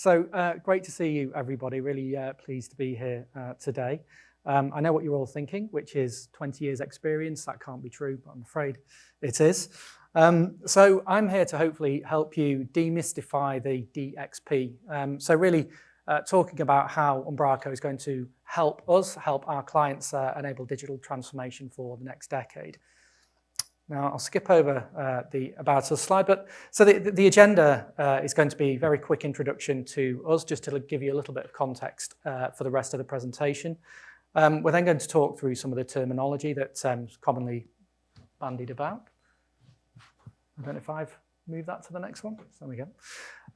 Great to see you, everybody. Really pleased to be here today. I know what you're all thinking, which is 20 years experience. That can't be true, but I'm afraid it is. So I'm here to hopefully help you demystify the DXP. Really talking about how Umbraco is going to help us, help our clients enable digital transformation for the next decade. Now, I'll skip over the About Us slide, but so the agenda is going to be a very quick introduction to us, just to give you a little bit of context for the rest of the presentation. We're then going to talk through some of the terminology that's commonly bandied about. I don't know if I've moved that to the next one. There we go.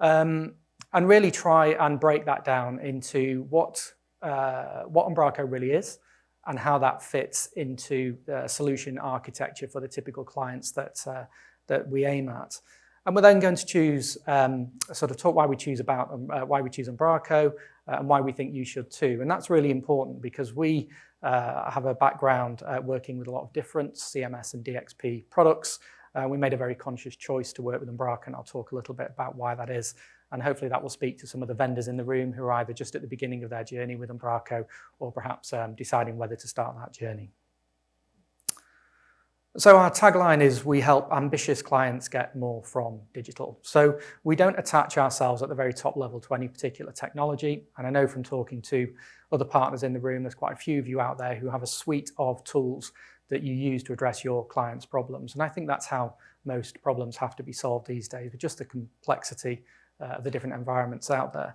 And really try and break that down into what Umbraco really is, and how that fits into the solution architecture for the typical clients that we aim at. And we're then going to choose, sort of talk why we choose Umbraco and why we think you should too. And that's really important because we have a background working with a lot of different CMS and DXP products. We made a very conscious choice to work with Umbraco, and I'll talk a little bit about why that is. And hopefully that will speak to some of the vendors in the room who are either just at the beginning of their journey with Umbraco or perhaps deciding whether to start that journey. So our tagline is, we help ambitious clients get more from digital. So we don't attach ourselves at the very top level to any particular technology. And I know from talking to other partners in the room, there's quite a few of you out there who have a suite of tools that you use to address your clients' problems. And I think that's how most problems have to be solved these days, with just the complexity of the different environments out there.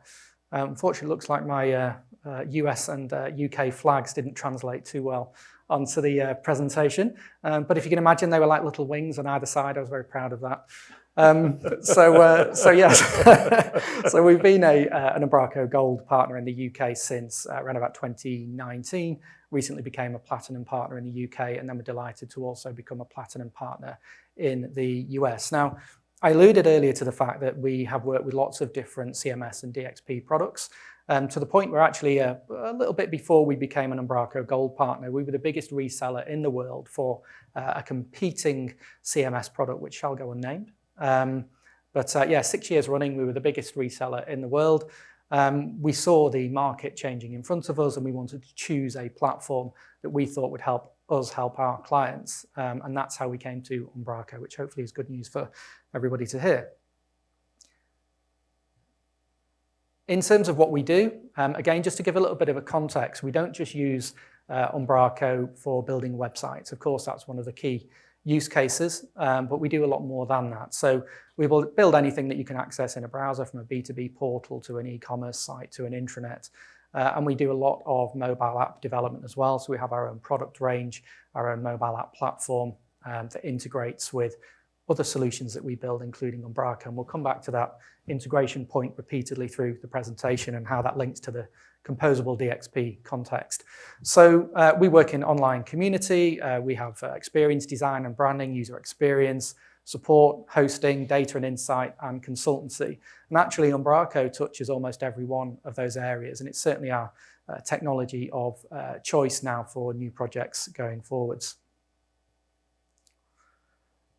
Unfortunately, it looks like my US and UK flags didn't translate too well onto the presentation. But if you can imagine, they were like little wings on either side. I was very proud of that. So yes, so we've been an Umbraco Gold partner in the UK since around about 2019. Recently became a Platinum partner in the UK, and then we're delighted to also become a Platinum partner in the US. Now, I alluded earlier to the fact that we have worked with lots of different CMS and DXP products, to the point where actually a little bit before we became an Umbraco Gold partner, we were the biggest reseller in the world for a competing CMS product, which shall go unnamed. Yeah, 6 years running, we were the biggest reseller in the world. We saw the market changing in front of us, and we wanted to choose a platform that we thought would help us help our clients. And that's how we came to Umbraco, which hopefully is good news for everybody to hear. In terms of what we do, again, just to give a little bit of a context, we don't just use Umbraco for building websites. Of course, that's one of the key use cases, but we do a lot more than that. So we will build anything that you can access in a browser, from a B2B portal to an e-commerce site to an intranet. And we do a lot of mobile app development as well. So we have our own product range, our own mobile app platform that integrates with other solutions that we build, including Umbraco. And we'll come back to that integration point repeatedly through the presentation and how that links to the composable DXP context. So we work in online community. We have experience design and branding, user experience, support, hosting, data and insight, and consultancy. And actually, Umbraco touches almost every one of those areas, and it's certainly our technology of choice now for new projects going forwards.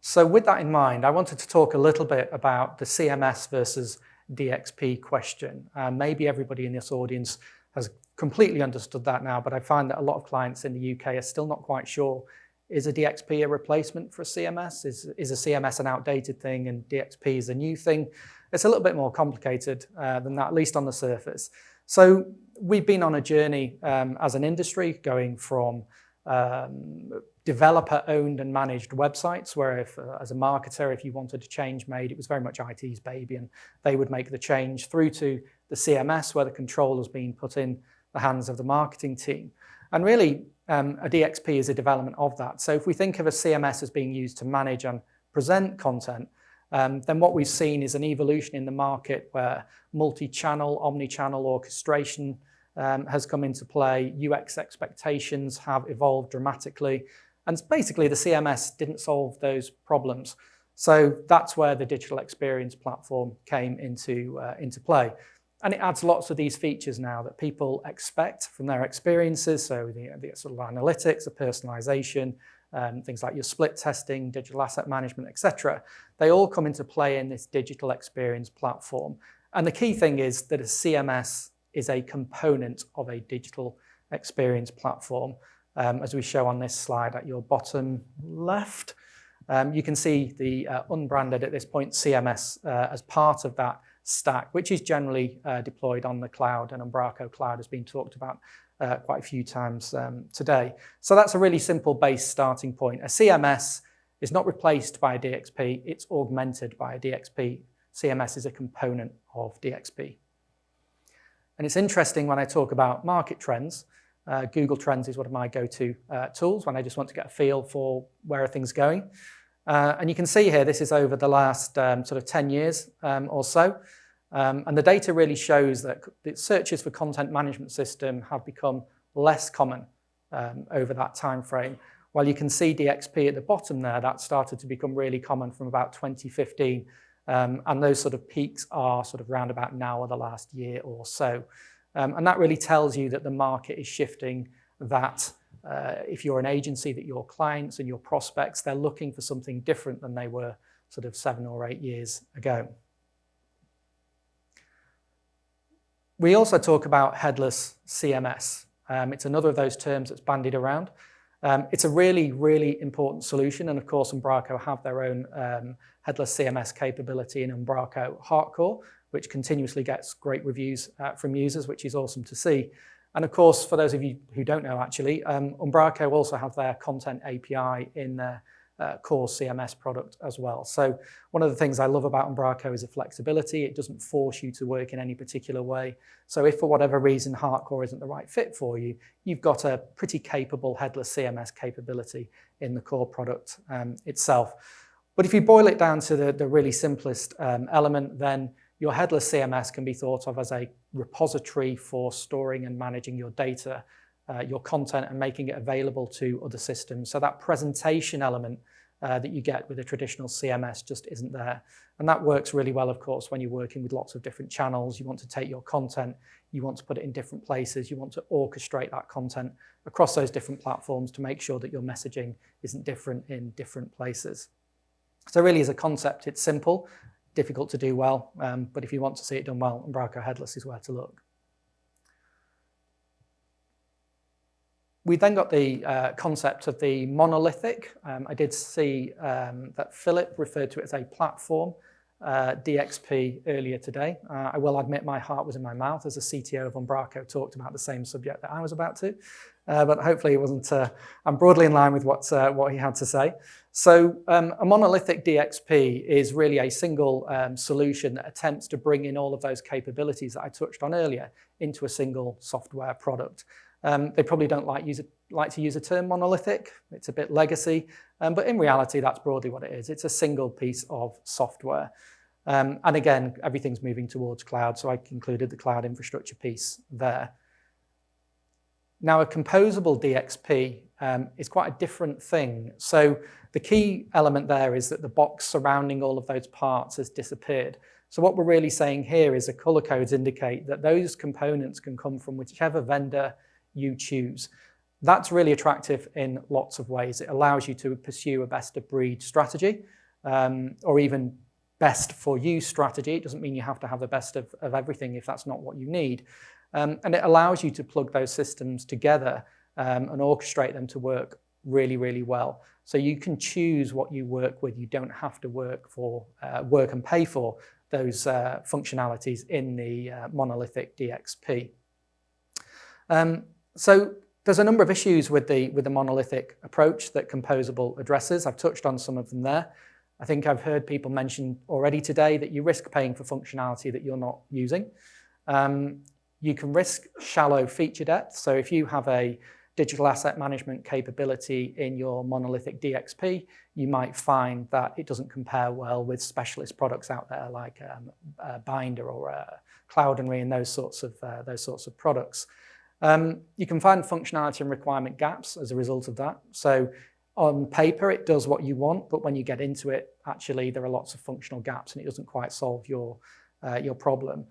So with that in mind, I wanted to talk a little bit about the CMS versus DXP question. Maybe everybody in this audience has completely understood that now, but I find that a lot of clients in the UK are still not quite sure, is a DXP a replacement for a CMS? Is a CMS an outdated thing and DXP is a new thing? It's a little bit more complicated than that, at least on the surface. So we've been on a journey as an industry, going from developer-owned and managed websites, where if, as a marketer, if you wanted a change made, it was very much IT's baby, and they would make the change, through to the CMS, where the control has been put in the hands of the marketing team. And really, a DXP is a development of that. So if we think of a CMS as being used to manage and present content, then what we've seen is an evolution in the market where multi-channel, omni-channel orchestration has come into play. UX expectations have evolved dramatically. And basically, the CMS didn't solve those problems. So that's where the digital experience platform came into play. And it adds lots of these features now that people expect from their experiences. So the sort of analytics, the personalization, things like your split testing, digital asset management, etc. They all come into play in this digital experience platform. And the key thing is that a CMS is a component of a digital experience platform. As we show on this slide at your bottom left, you can see the unbranded at this point CMS as part of that stack, which is generally deployed on the cloud, and Umbraco Cloud has been talked about quite a few times today. So that's a really simple base starting point. A CMS is not replaced by a DXP, it's augmented by a DXP. CMS is a component of DXP. And it's interesting when I talk about market trends. Google Trends is one of my go-to tools when I just want to get a feel for where are things going. And you can see here, this is over the last sort of 10 years or so. And the data really shows that the searches for content management system have become less common over that time frame. While you can see DXP at the bottom there, that started to become really common from about 2015. And those sort of peaks are sort of round about now or the last year or so. And that really tells you that the market is shifting, that if you're an agency, that your clients and your prospects, they're looking for something different than they were sort of 7 or 8 years ago. We also talk about headless CMS. It's another of those terms that's bandied around. It's a really, really important solution. And of course, Umbraco have their own headless CMS capability in Umbraco Hardcore, which continuously gets great reviews from users, which is awesome to see. And of course, for those of you who don't know actually, Umbraco also have their content API in their core CMS product as well. So one of the things I love about Umbraco is the flexibility. It doesn't force you to work in any particular way. So if for whatever reason Hardcore isn't the right fit for you, you've got a pretty capable headless CMS capability in the core product itself. But if you boil it down to the really simplest element, then your headless CMS can be thought of as a repository for storing and managing your data, your content, and making it available to other systems. So that presentation element that you get with a traditional CMS just isn't there. And that works really well, of course, when you're working with lots of different channels. You want to take your content, you want to put it in different places, you want to orchestrate that content across those different platforms to make sure that your messaging isn't different in different places. So really as a concept, it's simple, difficult to do well, but if you want to see it done well, Umbraco Headless is where to look. We then got the concept of the monolithic. I did see that Philip referred to it as a platform, DXP, earlier today. I will admit my heart was in my mouth as the CTO of Umbraco talked about the same subject that I was about to, but hopefully it wasn't, I'm broadly in line with what he had to say. So a monolithic DXP is really a single solution that attempts to bring in all of those capabilities that I touched on earlier into a single software product. They probably don't like to use the term monolithic. It's a bit legacy, but in reality, that's broadly what it is. It's a single piece of software. And again, everything's moving towards cloud, so I included the cloud infrastructure piece there. Now, a composable DXP is quite a different thing. So the key element there is that the box surrounding all of those parts has disappeared. So what we're really saying here is the color codes indicate that those components can come from whichever vendor you choose. That's really attractive in lots of ways. It allows you to pursue a best of breed strategy or even best for you strategy. It doesn't mean you have to have the best of everything if that's not what you need. And it allows you to plug those systems together and orchestrate them to work really, really well. So you can choose what you work with. You don't have to work and pay for those functionalities in the monolithic DXP. So there's a number of issues with the monolithic approach that composable addresses. I've touched on some of them there. I think I've heard people mention already today that you risk paying for functionality that you're not using. You can risk shallow feature depth. So if you have a digital asset management capability in your monolithic DXP, you might find that it doesn't compare well with specialist products out there like Binder or Cloudinary and those sorts of products. You can find functionality and requirement gaps as a result of that. So on paper, it does what you want, but when you get into it, actually, there are lots of functional gaps and it doesn't quite solve your problem.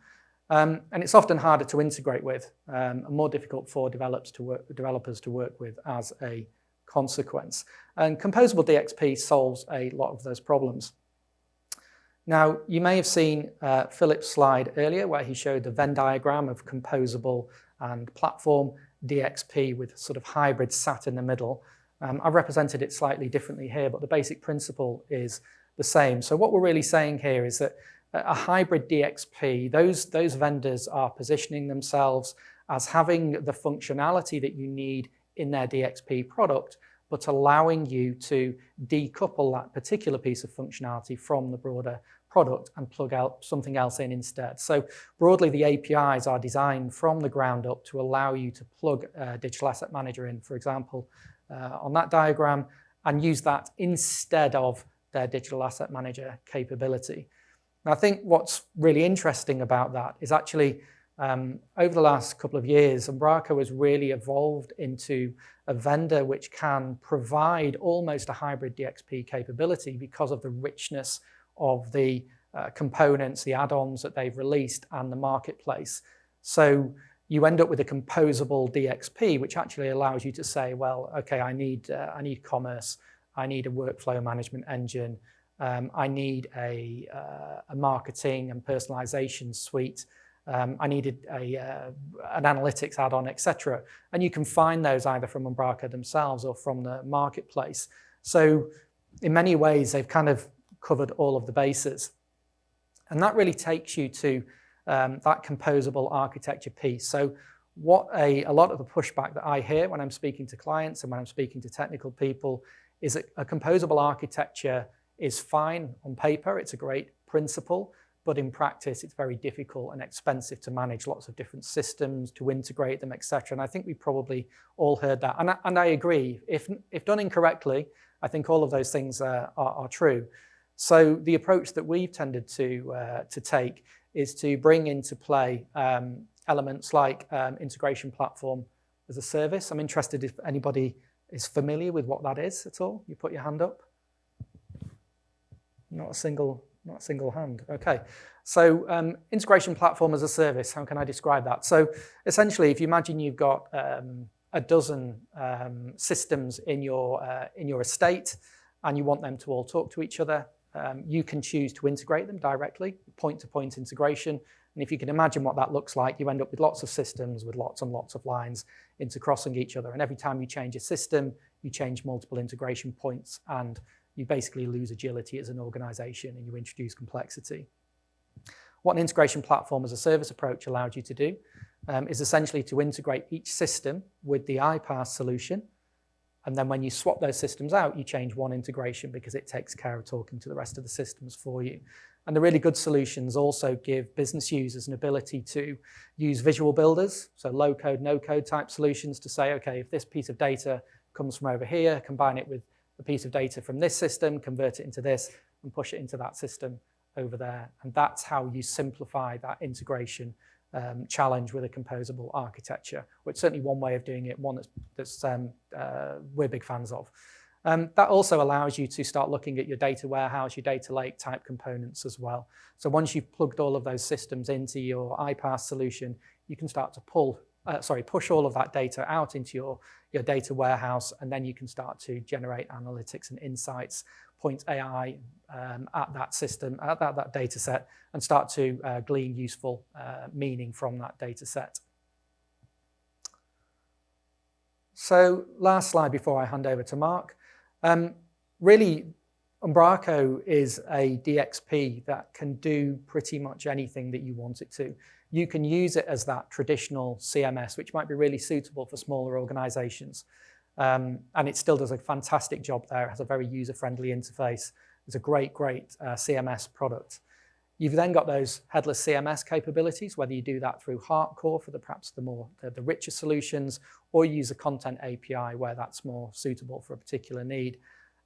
And it's often harder to integrate with and more difficult for developers to work with as a consequence. And composable DXP solves a lot of those problems. Now, you may have seen Philip's slide earlier where he showed the Venn diagram of composable and platform DXP with sort of hybrid sat in the middle. I've represented it slightly differently here, but the basic principle is the same. So what we're really saying here is that a hybrid DXP, those vendors are positioning themselves as having the functionality that you need in their DXP product, but allowing you to decouple that particular piece of functionality from the broader product and plug out something else in instead. So broadly, the APIs are designed from the ground up to allow you to plug a digital asset manager in, for example, on that diagram, and use that instead of their digital asset manager capability. And I think what's really interesting about that is actually over the last couple of years, Umbraco has really evolved into a vendor which can provide almost a hybrid DXP capability because of the richness of the components, the add-ons that they've released and the marketplace. So you end up with a composable DXP, which actually allows you to say, well, okay, I need commerce, I need a workflow management engine, I need a marketing and personalization suite, I needed an analytics add-on, etc. And you can find those either from Umbraco themselves or from the marketplace. So in many ways, they've kind of covered all of the bases. And that really takes you to that composable architecture piece. So what a lot of the pushback that I hear when I'm speaking to clients and when I'm speaking to technical people is that a composable architecture is fine on paper. It's a great principle, but in practice, it's very difficult and expensive to manage lots of different systems, to integrate them, etc. And I think we probably all heard that. And I agree. If done incorrectly, I think all of those things are true. So the approach that we've tended to take is to bring into play elements like integration platform as a service. I'm interested if anybody is familiar with what that is at all. You put your hand up. Not a single hand. Okay. So integration platform as a service, how can I describe that? So essentially, if you imagine you've got a dozen systems in your estate and you want them to all talk to each other, you can choose to integrate them directly, point-to-point integration. And if you can imagine what that looks like, you end up with lots of systems with lots and lots of lines intercrossing each other. And every time you change a system, you change multiple integration points, and you basically lose agility as an organization and you introduce complexity. What an integration platform as a service approach allowed you to do is essentially to integrate each system with the iPaaS solution. And then when you swap those systems out, you change one integration because it takes care of talking to the rest of the systems for you. And the really good solutions also give business users an ability to use visual builders, so low-code, no-code type solutions to say, okay, if this piece of data comes from over here, combine it with a piece of data from this system, convert it into this, and push it into that system over there. And that's how you simplify that integration challenge with a composable architecture, which is certainly one way of doing it, one that's we're big fans of. That also allows you to start looking at your data warehouse, your data lake type components as well. So once you've plugged all of those systems into your iPaaS solution, you can start to push all of that data out into your data warehouse, and then you can start to generate analytics and insights, point AI at that system, at that data set, and start to glean useful meaning from that data set. So last slide before I hand over to Mark. Really, Umbraco is a DXP that can do pretty much anything that you want it to. You can use it as that traditional CMS, which might be really suitable for smaller organizations. And it still does a fantastic job there. It has a very user-friendly interface. It's a great CMS product. You've then got those headless CMS capabilities, whether you do that through Hardcore for perhaps the richer solutions, or you use a content API where that's more suitable for a particular need.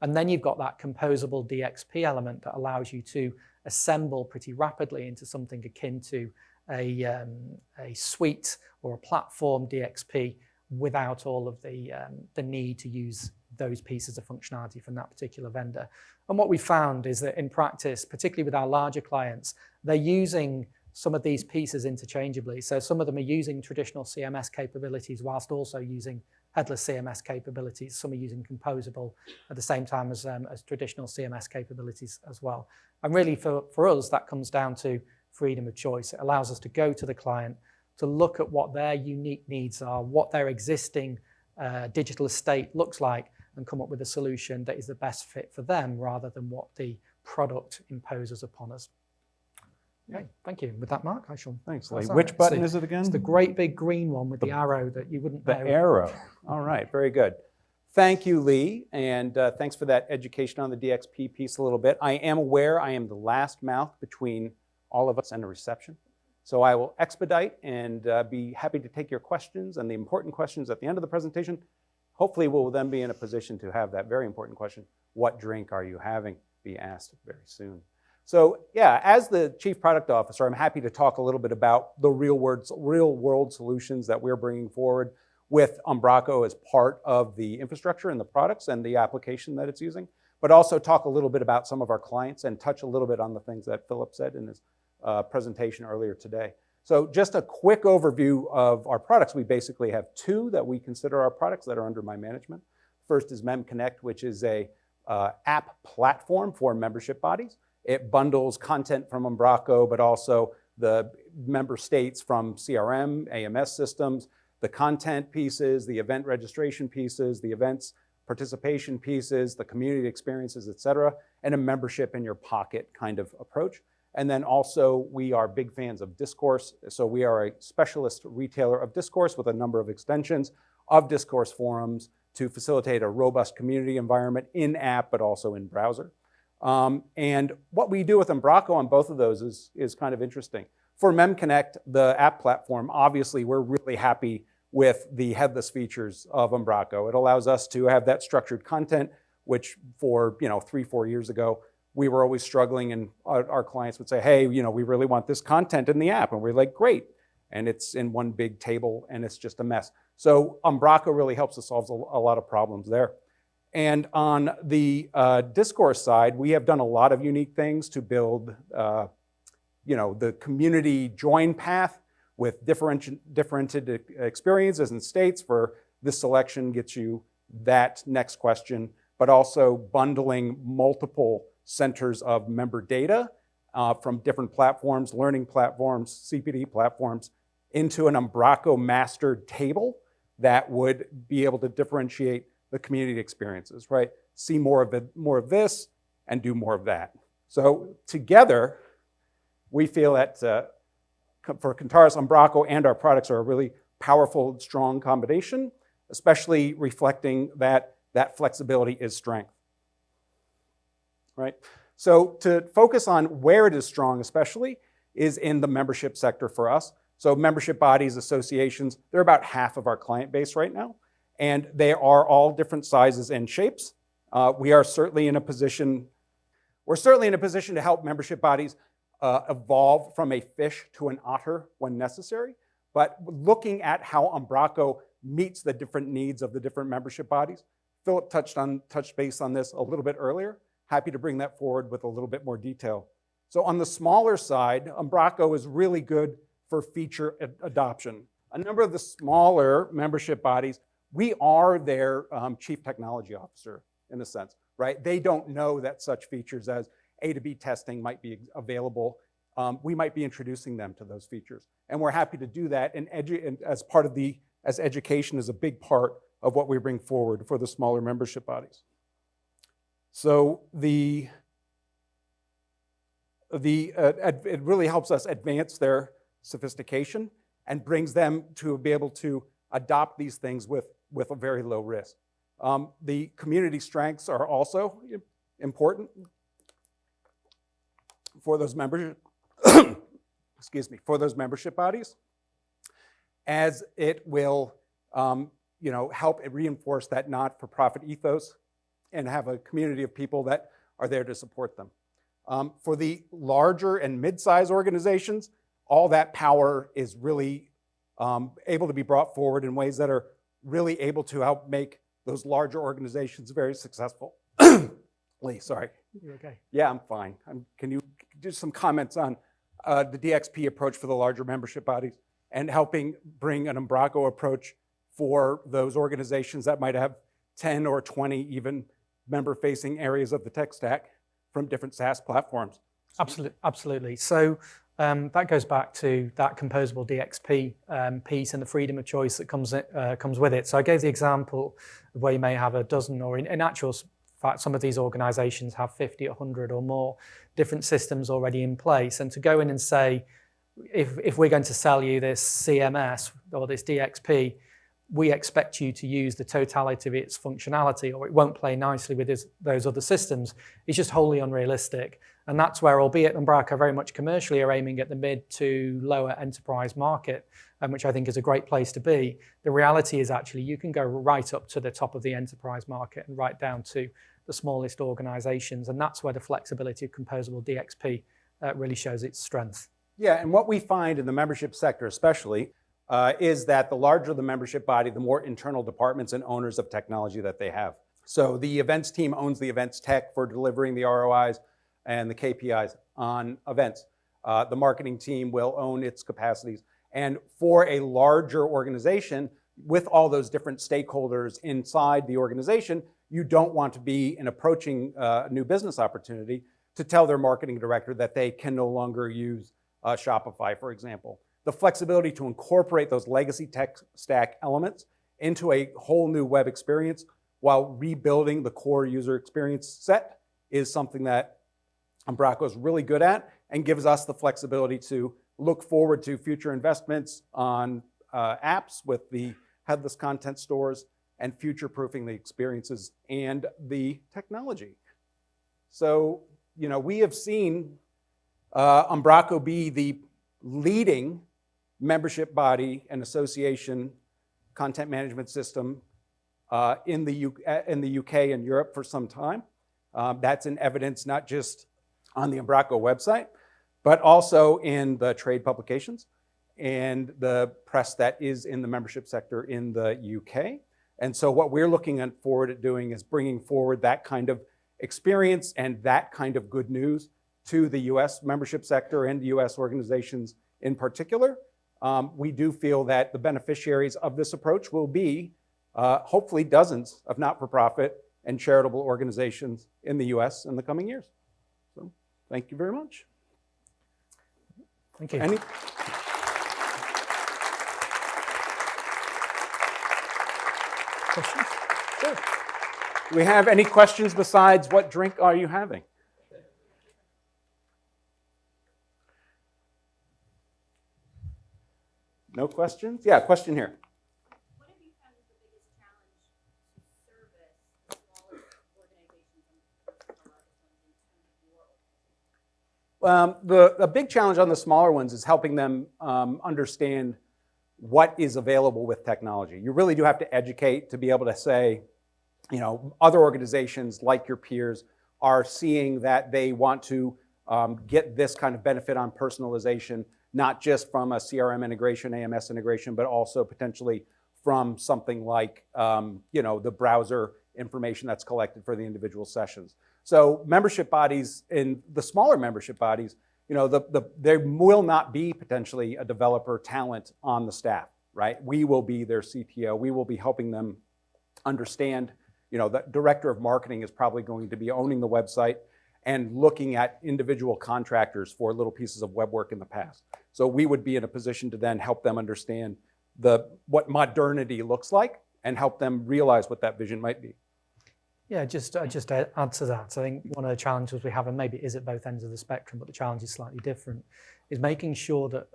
And then you've got that composable DXP element that allows you to assemble pretty rapidly into something akin to a suite or a platform DXP without all of the need to use those pieces of functionality from that particular vendor. And what we found is that in practice, particularly with our larger clients, they're using some of these pieces interchangeably. So some of them are using traditional CMS capabilities whilst also using headless CMS capabilities. Some are using composable at the same time as traditional CMS capabilities as well. And really for us, that comes down to freedom of choice. It allows us to go to the client, to look at what their unique needs are, what their existing digital estate looks like, and come up with a solution that is the best fit for them rather than what the product imposes upon us. Okay, thank you. With that, Mark, I shall... Thanks, Lee. Which button is it again? It's the great big green one with the arrow that you wouldn't know. The arrow. All right, very good. Thank you, Lee, and thanks for that education on the DXP piece a little bit. I am aware I am the last mouth between all of us and the reception, so I will expedite and be happy to take your questions and the important questions at the end of the presentation. Hopefully, we'll then be in a position to have that very important question, what drink are you having, be asked very soon. So yeah, as the Chief Product Officer, I'm happy to talk a little bit about the real world solutions that we're bringing forward with Umbraco as part of the infrastructure and the products and the application that it's using, but also talk a little bit about some of our clients and touch a little bit on the things that Philip said in his presentation earlier today. So just a quick overview of our products. We basically have two that we consider our products that are under my management. First is MemConnect, which is a app platform for membership bodies. It bundles content from Umbraco, but also the member states from CRM, AMS systems, the content pieces, the event registration pieces, the events participation pieces, the community experiences, et cetera, and a membership in your pocket kind of approach. And then also, we are big fans of Discourse. So we are a specialist retailer of Discourse with a number of extensions of Discourse forums to facilitate a robust community environment in-app, but also in browser. And what we do with Umbraco on both of those is kind of interesting. For MemConnect, the app platform, obviously we're really happy with the headless features of Umbraco. It allows us to have that structured content, which for 3-4 years ago, we were always struggling, and our clients would say, hey, we really want this content in the app. And we're like, great. And it's in one big table and it's just a mess. So Umbraco really helps us solve a lot of problems there. And on the Discourse side, we have done a lot of unique things to build, the community join path with differentiated experiences and states. For this selection gets you that next question, but also bundling multiple centers of member data from different platforms, learning platforms, CPD platforms, into an Umbraco mastered table that would be able to differentiate the community experiences, right? See more of this, and do more of that. So together, we feel that for Cantarus, Umbraco, and our products are a really powerful, strong combination, especially reflecting that flexibility is strength, right? So to focus on where it is strong, especially, is in the membership sector for us. So membership bodies, associations, they're about half of our client base right now. And they are all different sizes and shapes. We are certainly in a position to help membership bodies evolve from a fish to an otter when necessary. But looking at how Umbraco meets the different needs of the different membership bodies, Philip touched base on this a little bit earlier. Happy to bring that forward with a little bit more detail. So on the smaller side, Umbraco is really good for feature adoption. A number of the smaller membership bodies, we are their chief technology officer in a sense, right? They don't know that such features as A to B testing might be available. We might be introducing them to those features. And we're happy to do that, and as education is a big part of what we bring forward for the smaller membership bodies. So it really helps us advance their sophistication and brings them to be able to adopt these things with a very low risk. The community strengths are also important for those membership, for those membership bodies, as it will, help reinforce that not-for-profit ethos and have a community of people that are there to support them. For the larger and mid-size organizations, all that power is really able to be brought forward in ways that are really able to help make those larger organizations very successful. Lee, sorry. You okay? Yeah, I'm fine. Can you do some comments on the DXP approach for the larger membership bodies and helping bring an Umbraco approach for those organizations that might have 10 or 20 even member-facing areas of the tech stack from different SaaS platforms. Absolutely. So that goes back to that composable DXP piece and the freedom of choice that comes with it. So I gave the example of where you may have a dozen, or in actual fact, some of these organizations have 50, 100 or more different systems already in place. And to go in and say, if we're going to sell you this CMS or this DXP, we expect you to use the totality of its functionality, or it won't play nicely with those other systems, it's just wholly unrealistic. And that's where, albeit Umbraco very much commercially are aiming at the mid to lower enterprise market, which I think is a great place to be, the reality is actually you can go right up to the top of the enterprise market and right down to the smallest organizations. And that's where the flexibility of composable DXP really shows its strength. Yeah, and what we find in the membership sector especially is that the larger the membership body, the more internal departments and owners of technology that they have. So the events team owns the events tech for delivering the ROIs and the KPIs on events. The marketing team will own its capacities. And for a larger organization, with all those different stakeholders inside the organization, you don't want to be in approaching a new business opportunity to tell their marketing director that they can no longer use Shopify, for example. The flexibility to incorporate those legacy tech stack elements into a whole new web experience while rebuilding the core user experience set is something that Umbraco is really good at and gives us the flexibility to look forward to future investments on apps with the headless content stores and future-proofing the experiences and the technology. So, we have seen Umbraco be the leading membership body and association content management system in the UK and Europe for some time. That's in evidence not just on the Umbraco website, but also in the trade publications and the press that is in the membership sector in the UK. And so what we're looking forward at doing is bringing forward that kind of experience and that kind of good news to the US membership sector and US organizations in particular. We do feel that the beneficiaries of this approach will be hopefully dozens of not-for-profit and charitable organizations in the US in the coming years. So thank you very much. Thank you. Questions? Sure. Do we have any questions besides what drink are you having? No questions? Yeah, question here. What have you found is the biggest challenge to service the smaller organizations and in terms of your organization? The big challenge on the smaller ones is helping them understand what is available with technology. You really do have to educate to be able to say, other organizations like your peers are seeing that they want to get this kind of benefit on personalization, not just from a CRM integration, AMS integration, but also potentially from something like the browser information that's collected for the individual sessions. So membership bodies, in the smaller membership bodies, there will not be potentially a developer talent on the staff, right? We will be their CTO. We will be helping them understand, the director of marketing is probably going to be owning the website and looking at individual contractors for little pieces of web work in the past. So we would be in a position to then help them understand what modernity looks like and help them realize what that vision might be. Yeah, just to add to that, I think one of the challenges we have, and maybe it is at both ends of the spectrum, but the challenge is slightly different, is making sure that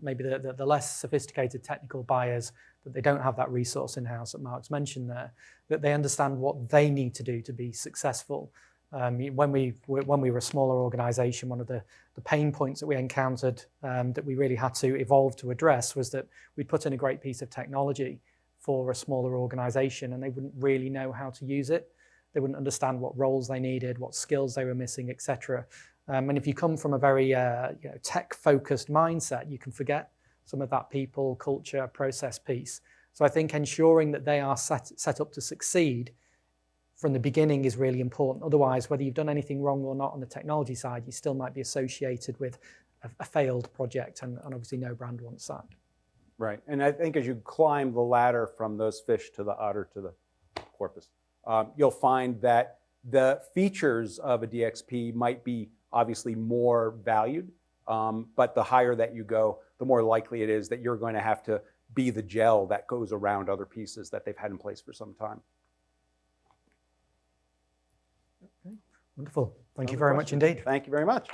maybe the less sophisticated technical buyers, that they don't have that resource in-house that Mark's mentioned there, that they understand what they need to do to be successful. When we were a smaller organization, one of the pain points that we encountered that we really had to evolve to address was that we'd put in a great piece of technology for a smaller organization and they wouldn't really know how to use it. They wouldn't understand what roles they needed, what skills they were missing, etc. And if you come from a very tech-focused mindset, you can forget some of that people, culture, process piece. So I think ensuring that they are set up to succeed from the beginning is really important. Otherwise, whether you've done anything wrong or not on the technology side, you still might be associated with a failed project, and obviously no brand wants that. Right, and I think as you climb the ladder from those fish to the otter to the porpoise, you'll find that the features of a DXP might be obviously more valued, but the higher that you go, the more likely it is that you're going to have to be the gel that goes around other pieces that they've had in place for some time. Wonderful. Thank you very much indeed. Thank you very much.